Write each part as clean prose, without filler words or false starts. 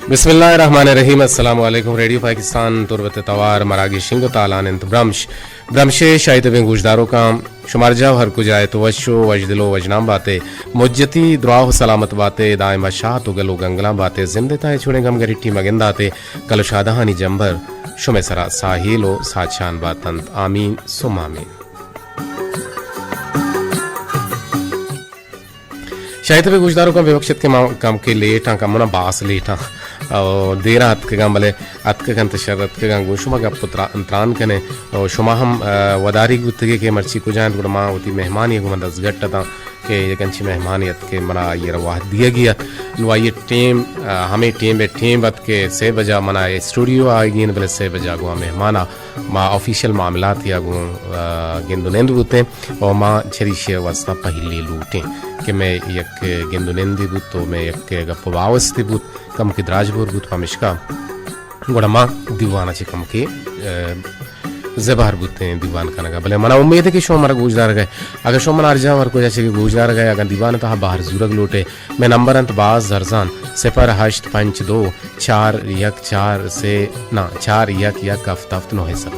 बिस्मिल्लाहिर्रहमानिर्रहीम। अस्सलामु अलैकुम। रेडियो पाकिस्तान तुरबत तवार मरागी शिंग तालान इंत ब्रमशे शायद बिन गुजदारों का शुमार जाव हर कुछ आए तो वशो वजदिलो वजनाम बातें मुज्जती दुआह सलामत बातें दायमा शाह तो गलो गंगला बातें जिंदता है छुड़े गम गरिट्टी मगिंदाते कल शादहानी जंबर शुमे सरा साहिलो साचान बातंत आमीन सुम आमीन। शायद भी गुजदारों का विवक्षित के कम के लेटा का मुना बास लेटा और देरा हत के गम बले हत के गंत शरत के गंग शुमा का पुत्र अंतरान कने और शुमा हम वदारी गुत्तगे के मर्ची को जान गुड़ माँ होती मेहमान ये गुमंद अजगट्टा था कि ये कंची मेहमानियत के मना ये रवाह दिया गया नुआ ये टीम हमें टीम बत के 6 बजा मना ये स्टूडियो आ गई बले 6 बजा गुआ मेहमाना माँ ऑफिशियल मामला थिया गु गेंदुनेंद बुते और माँ छरीशे वास्ता पहले लूटे कि मैं एक गेंदुनेंदी बुत तो मैं एक गप्पवावस्ती बुत कम की द्राजबोर बुत हमिशका गोड़ा माँ दीवाना चे कम के ज़बार बुते हैं दीवान का नगा भले मना उम्मीद है कि शो हमारा गुजदार गए अगर शो मना अर्जा और कोई ऐसे कि गुजदार गए अगर दीवान तहा बाहर जुरग लूटे मैं नंबर अंत बाज जरजान 082 4 1 4 से ना 4 1 1 हफ्ता नो है सब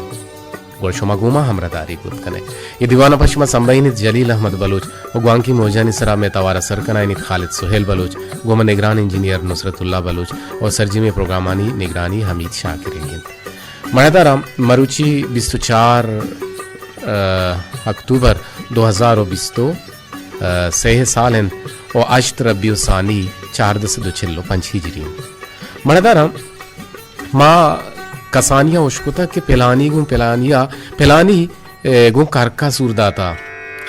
गोल शोमा गुमा हमरा दारी गुत कने ये दीवाना पश्चिमा संबईनी जलील अहमद बलूच और ग्वांकी मोजानी सरा में तवारा सरकनाइनी खालिद सुहेल बलूच गोमा निगरान इंजीनियर नुसरतुल्लाह बलूच और सरजिमी प्रोग्रामानी निगरानी हमीद शाकिर मयदाराम मरुची 24 अक्टूबर 2020 सह साल और अश्त रब्युसानी 4-2 हिजरी मयदाराम माँ कसानिया उश्कुता के पेलानी गु कारका सूरदाता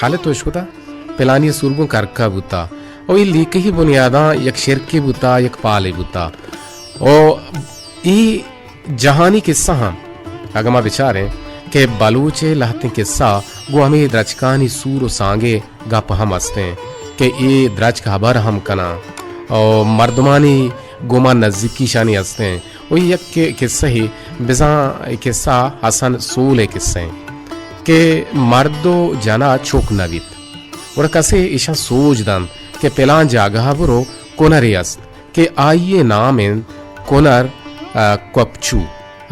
हाले तो उश्कुता पेलानी सूरगु कारका बुता और ये लीक ही बुनियादा एक शिरकी बुता एक पाले बुता और ई जहानी किस्सा हम अगमा विचारे के बलूचे लहते किस्सा गो हमें द्रचकानी सूर सांगे गप हम हंसते के ये द्रच खबर हम कना और मर्दमानी गोमा नजदीकी शानी हंसते वो एक के किस्सा ही बिजा किस्सा हसन सोल किस्से के मर्दो जना चोक नवित और कसे ईशा सोच दन के पेला जागा बुरो कोनरियस के आइए नाम कोनर क्वपचू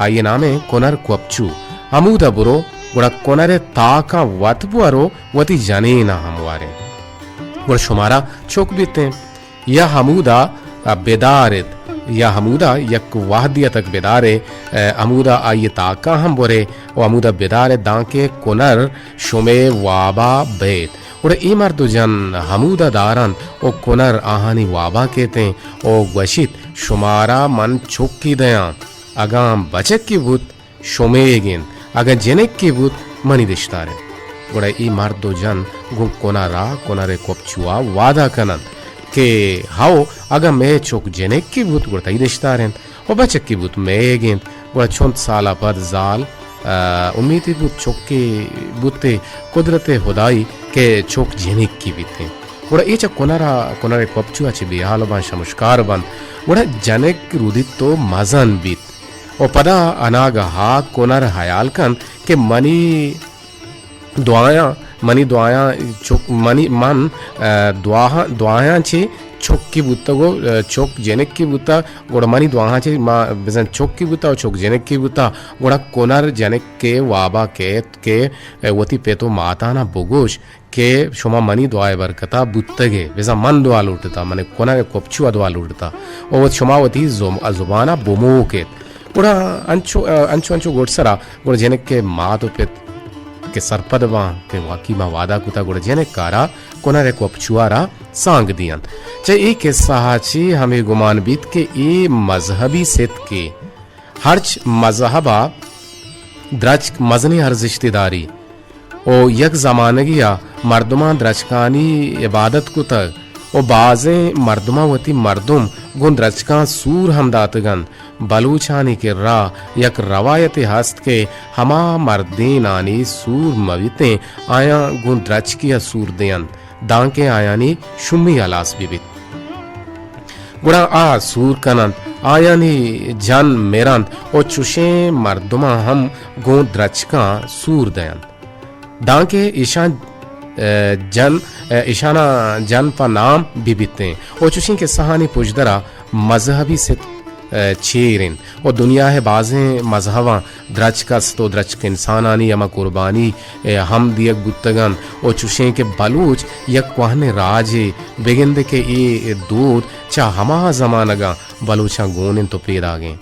आइए नामे कोनर क्वपचू अमूदा बुरो गुड़ा कोनरे ताका वत बुआरो वती जाने ना हमवारे गुड़ शुमारा चोक बीते या हमूदा बेदारित या हमूदा यक वाहदिया तक बेदारे अमूदा आइए ताका हम बोरे और अमूदा बेदारे दांके कोनर शुमे वाबा बेत और ई मर्दो जन हमूदा दारन ओ कोनर आहानी वाबा कहते ओ वशित शुमारा मन चुक्की दया अगाम बचक की बुत शोमेगिन अगर जेनेक की बुत मनी दिश्तारे गुड़ा ई मर्दो जन गु कोनारा कोनारे कोपचुआ वादा कनन के हाओ अगर मैं चोक जेनेक की बुत गुड़ा ई दिश्तारें और बचक की बुत मेगिन गुड़ा 6 साला पद जाल उम्मीद बुत चौके बुते कुदरते खुदाई के चौक जेनिक की बीते गुड़ा ये कोनारे कोपचुआ चे बिहाल बन शमुष्कार बन गुड़ा जनेक रुदित तो मजन बीत और पदा अनाग हा कोनर हयाल कन के मनी दुआया चौक मनी मन दुआया चे चौक की बुत्ता गो चौक जेनेक की बुत्ता गोड़ा मनी दुआहा चे मा बिजन चौक की बुत्ता और चौक जेनेक की बुत्ता गोड़ा कोनर जेनेक के वाबा के वती पे तो माता ना बोगोश के शुमा मनी दुआए बरकता बुत्तगे बिजा मन दुआ लूटता मने कोनर कोपचुआ दुआ लूटता और शुमा वती जुबाना बोमो के गोड़ा अंचो गोड़सरा गोड़ा जेनेक के मा तो पे के सरपदवा के वाकी मा वादा कुता गुड़ जेने कारा कोनरे को अपचुआरा सांग दियन चे एक किस्सा हमें गुमान बीत के ए मजहबी सेत के हर्च मजहबा द्रच मजनी हर रिश्तेदारी ओ यक जमानगिया मर्दमा द्रचकानी इबादत को तक ओ बाजे मर्दमा वती मर्दुम गुन द्रचका सूर हमदातगन बलूचानी के रा यक रवायत हस्त के हमा मर्दीन आनी सूर मविते आया गुन द्रच किया सूर देयन दांके आयानी शुम्मी अलास बिबित गुड़ा आ सूर कनन आयानी जन मेरंत ओ चुशे मर्दुमा हम गुन द्रचका सूर देयन दांके ईशान जन पर नाम बिबिते ओ चुशी के सहानी पुजदरा मजहबी से चेरिन और दुनिया है बाजें मजहबा द्रचकस तो द्रचक इंसानानी यमा कुर्बानी हम दियक गुत्तगन और चुशे के बलूच यक कहने राजे बेगिंदे के ये दूध चा हमा जमानगा बलूचा गोनिन तो पैदा गए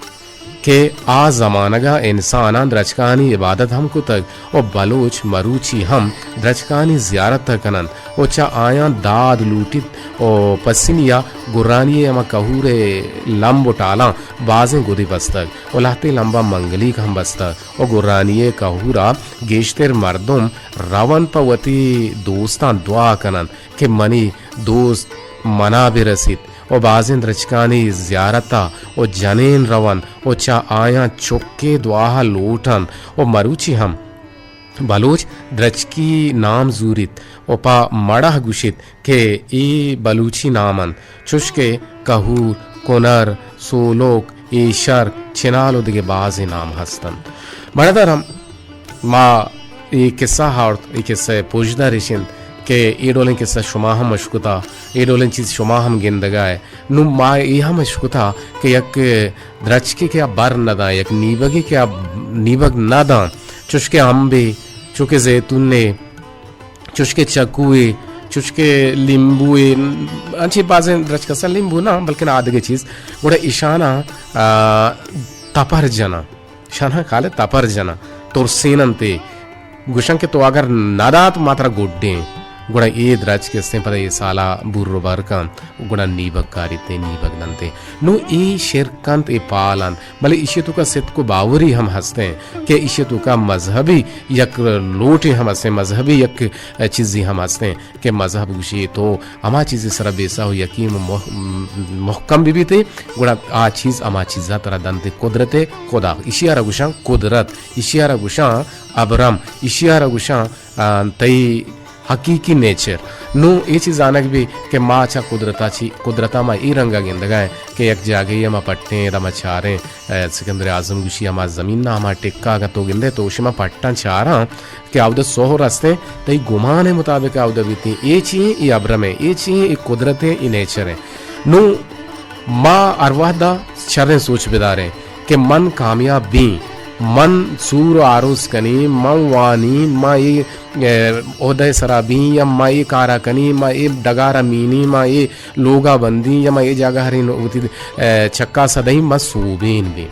के आ जमानगा इंसाना द्रचकानी इबादत हम कुतक और बलोच मरूची हम द्रचकानी जियारत कनन और चा आया दाद लूटित और पसिनिया गुर्रानी यमा कहूरे लंब टाला बाजें गुदी बस्तक और लाते लंबा मंगली हम बस्तक और गुर्रानी कहूरा गेश्तर मर्दुम रवन पवती दोस्तान दुआ कनन के मनी दोस्त मना भी रसित और बाजिन द्रचकानी जियारता और जनेन रवन और चा आया चौके दुआहा लोटन और मरूची हम बलूच द्रचकी नाम जूरित और पा मड़ह गुशित के ई बलूची नामन चुशके कहूर कोनर सोलोक ईशर छिनाल उदगे बाजे नाम हस्तन मड़दर हम माँ ये किस्सा हार्थ ये किस्से पूजदा रिशिंद के ईडोलें किस्सा शुमा हम मशकुता ईडोलें चीज शुमा हम गिंदगाए नु मा यह मशकुता के यक द्रचकी के बर नदा यक नीबगी के नीबग नदा चुशके अम्बे चुके जैतून ने चुशके चकुए चुशके लिंबुए अच्छी बाजें द्रचकसा लिंबू ना बल्कि आदगे चीज गुड़ा इशाना तपर जना शाना काले तपर जना तोर सेनंते गुशं के तो अगर नादात मात्रा गुड्डे गुड़ा ये द्रच के से पर ये साला बुर्रो बरकन गुड़ा नीबक कारिते नीबक दंते नु ये शिरकंत ए पालन भले इशे तो का सित को बावरी हम हंसते हैं कि इशे तो का मजहबी यक लोटे हम हंसते मजहबी यक चीज़ी हम हंसते हैं कि मजहब गुशी तो हमा चीज़ें सरा बेसा हो यकीन मुहकम भी थे गुड़ा आ चीज़ अमा चीज़ा तरह दंते कुदरते खुदा इशियारा गुशा कुदरत इशियारा गुशा अबरम इशियारा गुशा तई हकीकी नेचर नु ये चीज जानक भी के माँ अच्छा कुदरता मा ई रंगा गिंदगाए के एक जागे मा पट्टे रमा चारे सिकंदर आजम गुशी मा जमीन ना हमा टिक्का का तो गिंदे तो उशिमा पट्टा चारा के आवद सोह रस्ते तई गुमान है मुताबिक आवद बीती ये चीज ये अब्रम है ये चीज ये कुदरत है ये नेचर है नु माँ अरवादा शर्रे सोच बिदारे के मन कामयाब भी मन सूर आरोस कनी मन वानी मा ये ओदय सराबी या मा ये कारा कनी मा ये डगारा मीनी मा ये लोगा बंदी या मा ये जगह हरी छक्का सदई मा सूबीन भी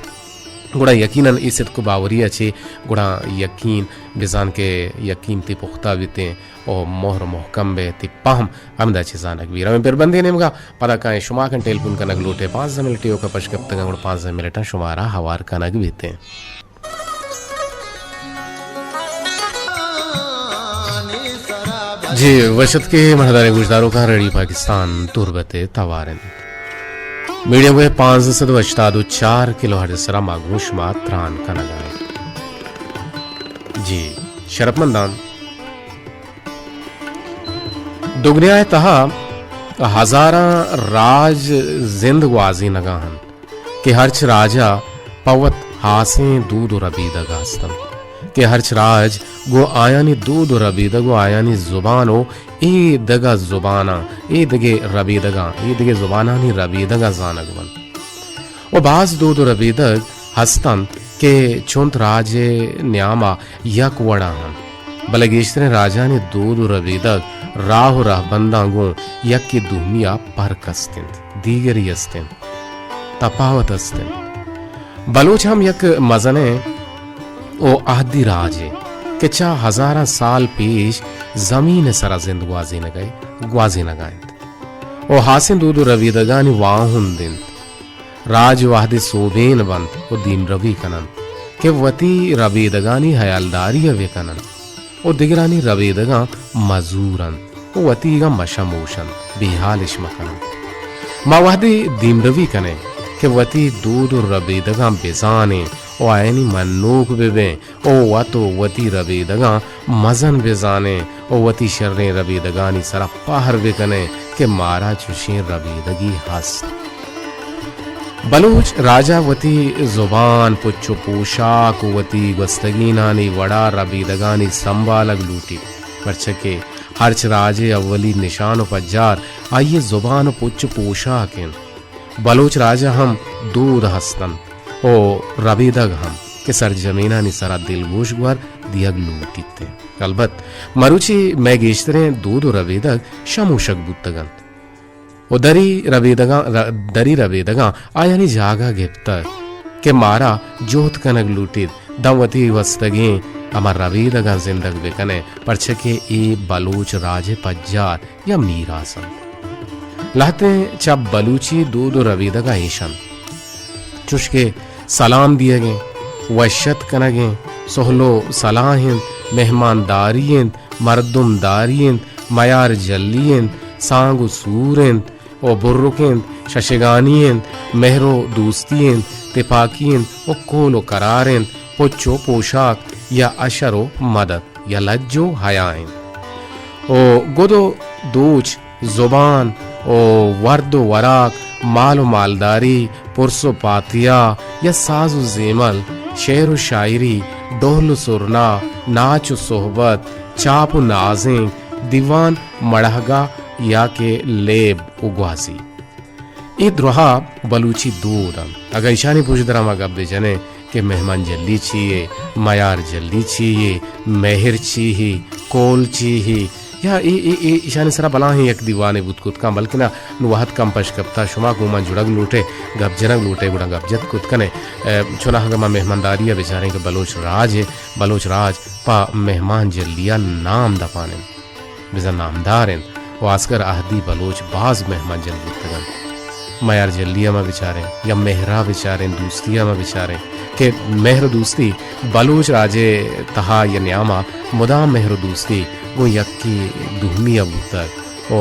गुड़ा यकीनन इस को बावरी अच्छे गुड़ा यकीन बिजान के यकीन ती पुख्ता बीते और मोहर मोहकम बे ती पाहम हमदा चीजानक भी रमे बिरबंदी नेमगा पता का शुमा कन टेलीफोन कनक लोटे 5 मिनट का पशकप तक गुड़ 5 मिनट शुमारा हवार कनक बीते जी वशत के महदारे गुजदारों का रेडी पाकिस्तान तुरबते तवारन मीडियम वे 584 किलो हर्ट्ज सरा मागूश मात्रान का नगाए जी शरफमंदान दुगनिया तहा हजारा राज जिंद वाजी नगाहन के हर्च राजा पवत हासे दूध और अबीदा गास्तम के हर्च राज गो आयानी दूध और रबीदा गो आयानी जुबानो ए दगा जुबाना ए दगे रबीदगा ए दगे जुबाना नी रबीदगा जानगवन ओ बाज दूध और रबीदग हस्तन के चुंत राजे न्यामा यक वड़ाहन बलगेश्तर राजा ने दूध और रबीदग राह राह बंदा गो यक की दुनिया पर कस्तिन दीगरी अस्तिन तपावत अस्तिन बलोच हम यक मजने ओ आदि राजे के चा हजारा साल पेश जमीन सरा जिंद ग्वाजी न गए ओ हासिन दूध रवीदगानी वाहुन दिन राज वाहदे सोबेन बन ओ दीन रवि कनन के वती रवीदगानी हयालदारी अवे कनन ओ दिगरानी रवीदगा मजूरन ओ वतीगा मशमोशन बिहाल इश्मकनन मावाहदे दीन रवि कने के वती दूध रवीदगा बेजाने ओ आयनी मनूक बेबे ओ वतो वती रबीदगा मजन बेजाने ओ वती शर्रे रबीदगानी सरा पाहर बेकने के मारा चुशे रबीदगी हस्त बलूच राजा वती जुबान पुच्चो पोशाक वती गस्तगीनानी वड़ा रबीदगानी संभालग लूटी परचके हर्च राजे अव्वली निशान पज्जार आइए जुबान पुच्चो पोशाक बलोच राजा हम दूध हस्तन ओ रबीदग हम के सरजमीना नि सरा दिलगोश गुआर दियग लूटिते अलबत मरुची मैगेश्तरे दूध रबीदग शमूशक बुत्तगन ओ दरी रबीदगा आयानी जागा घेप्तर के मारा जोत कनग लूटित दमवती वस्तगे अमर रबीदगा जिंदग बेकने परछके ए बलूच राजे पज्जार या मीरासन लाते चब बलूची दूध रबीदगा ईशन चुशके सलाम दिए गए वशत कनगे सोहलो सलाहिन मेहमानदारियन मर्दुमदारियन मयार जल्लियन सांगु सूरन ओ बुर्रुकन शशगानियन मेहरो दोस्तियन तिपाकियन ओ कोलो करारन पोचो पोशाक या अशरो मदद या लज्जो हयाइन ओ गोदो दूच जुबान ओ वर्दो वराक मालो मालदारी पुरसो पातिया या साजो जेमल शेर शायरी डोहल सुरना नाच सोहबत चाप नाजें दीवान मड़हगा या के लेब उगवासी ए द्रोहा बलूची दूरम अगर ईशानी पूछ दरा मग अब जने के मेहमान जल्दी चाहिए मयार जल्दी चाहिए मेहर चाहिए कोल चाहिए या ए ईशानी सरा बला ही एक दीवाने बुतकुत का बल्कि ना नुवाहत कम पश कप्ता शुमा गुमा जुड़ग लूटे गबजनग लूटे गुड़ा गबजत कुत कने चुना हगमा मेहमानदारिया बेचारे के बलोच राज है बलोच राज पा मेहमान जल्दिया नाम दपाने बिजा नामदार हैं वो आस्कर आहदी बलोच बाज मेहमान जल्दी तगन मयार जल्दिया में बेचारे या मेहरा बेचारे दोस्तिया में बेचारे के मेहर दोस्ती बलोच राजे तहा या न्यामा मुदाम मेहर दोस्ती वो यक्की दुहमी अबूतर ओ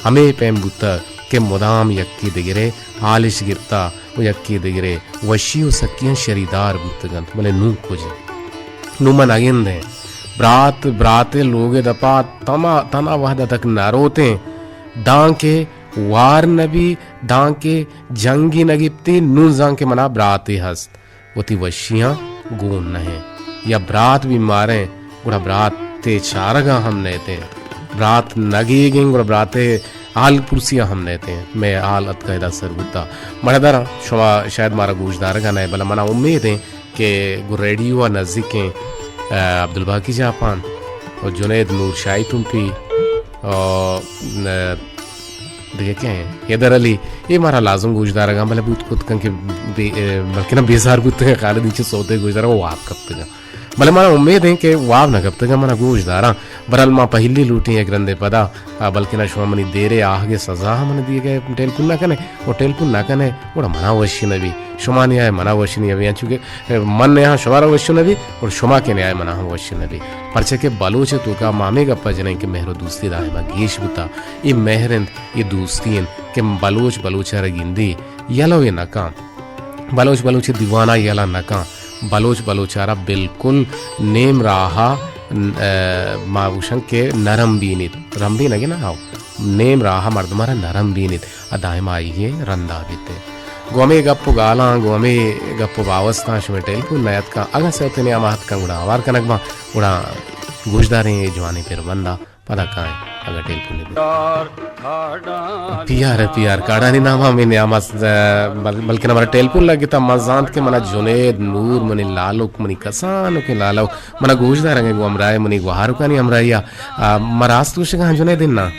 हमें पेम बुतर के मुदाम यक्की दिगरे हालिश गिरता वो यक्की दिगरे वशियो सकियां शरीदार बुतगन बोले नू खोजे नुमन अगिंदे ब्रात ब्राते लोगे दपा तमा तना वहदा तक नारोते दांके वार नबी दांके जंगी नगिप्ती नू जांके मना ब्राते हस्त वती वशियां गुण नहे या ब्रात भी मारे उड़ा ब्रात ते चारगा हम नेते ब्रात नगी गिंग ब्राते आल पुरसिया हम नेते मैं आल अतकैदा सरबुता मड़दरा शुमा शायद मारा गोशदार का नहीं बला मना उम्मीद है कि रेडियो नज़दीक अब्दुल बाकी जापान और जुनैद नूर शाही तुम्पी और देखिए क्या है हैदर अली ये मारा लाजम गोशदार का भले बुत खुद के बल्कि ना बेजार बुत के खाली नीचे सोते गोशदार वो आप कब तक भले मारा उम्मीद है कि वाव न कब तक मना गोशदारा बरल माँ पहली लूटी एक रंदे पदा बल्कि ना शुमा मनी देरे आगे सजा मन दिए गए टेलपुन ना कने वो टेलपुन ना कने वो मना वशी नबी शुमा नहीं आए मना वशी नहीं अभी चूंकि मन यहाँ शुमारा वशी नबी और शुमा के न्याय मना वशी नबी परचे के बलोच तो का मामे गप्पा जने के मेहरो दोस्ती दाए बा गेश बुता ये मेहरन ये दोस्तीन के बलोच बलोचारा गिंदी यलो ये नका बलोच बलोच दीवाना यला नका बलोच बलोचारा बिल्कुल नेम राहा माउशं के नरम बीनित रंबी नगे ना हाउ नेम राहा मर्दमारा नरम बीनित अदायम आई है रंदा बीते गोमे गप्पो गाला गोमे गप्पो बावस्ता शमेटेल को नयत का अगर से तने अमाहत का उड़ा वार कनक मा उड़ा गोशदारे जवानी पर बंदा पता का अगर टेलपुन पियार काड़ा नहीं नामा मैंने आमास बल्कि हमारा टेलपुन लगे था मजांत के मना जुनेद नूर मनी लालुक मनी कसानो के लालुक मना गोशदार रंगे गो अमराय मनी गुहारू का नहीं अमराया मरास तुझे कहाँ जुनेद दिन ना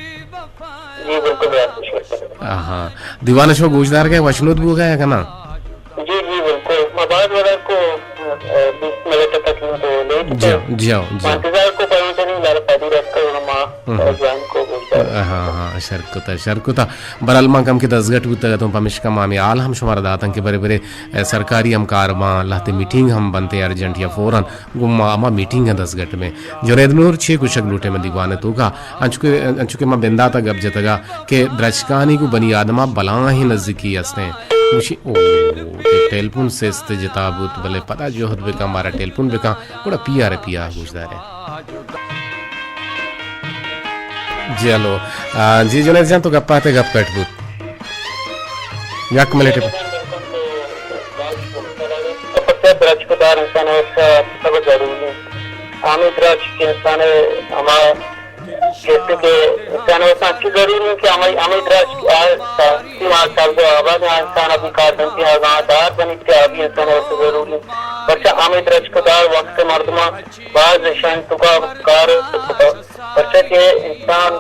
हाँ दीवाना शो गोशदार के वशनुद भी गया का ना जी जी बिल्कुल मबाद वाला को 20 मिनट तक तो ले जाओ इंतजार को पहुंचे नहीं लाल पैदी रखकर उनमा जान को हाँ शरकुता बरलमा कम के 10 गट बुत तो पमिश का मामी आल हम शुमार दातन के बरे बरे सरकारी हम कारवा लाते मीटिंग हम बनते अर्जेंट या फौरन गुम्मा अमा मीटिंग है 10 गट में जुनेद नूर 6 कुशक लूटे में दीवाने तो का अंचुके मा बिंदा तक अब जतगा के द्रचकानी को बनी आदमा बला ही नजदीकी असने मुशी ओ टेलपुन से इस्ते जताबुत भले पता जो हद बेका मारा टेलपुन बेका बड़ा पिया गुजदार है जी हेलो जी जुनेद जान तो गप्पा थे गप कटबुत यक मिनट द्रचकदार इंसान है सब जरूरी आमी द्रच के इंसान है हमारा जैसे कि इंसान वैसा अच्छी जरूरी नहीं कि हमें दराज आवाज इंसान अभी कार्बन की आगादार बनी थे अभी इंसान वैसे जरूरी बच्चा हमें दराज को दार वक्त मर्दमा बाज शान तुका कार बच्चा के इंसान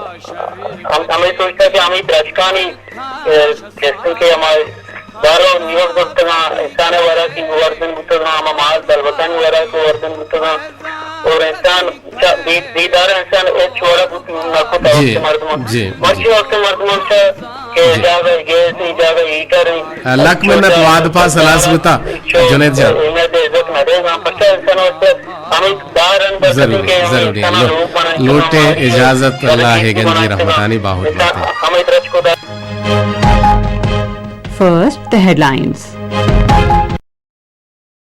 हमें सोचता है कि हमें दराज का नहीं जैसे कि हमारे बारो न्यूयॉर्क गुप्तगा इंसान वाला की वर्धन गुप्तगा हम माल दलवतन वाला को वर्धन गुप्तगा और इंसान दीदार इंसान एक छोरा नखुता वक्त मर्दमा मर्ची वक्त मर्दमा से के जावे गैस जावे हीटर लक में न वाद पास सलास बुता जुनेद जान इन्हें दे इज्जत न देगा बच्चा इंसान वक्त हमें दारन जरूरी लोटे इजाजत अल्लाह है गंजी रहमतानी बाहुत हमें दरज को First, the headlines.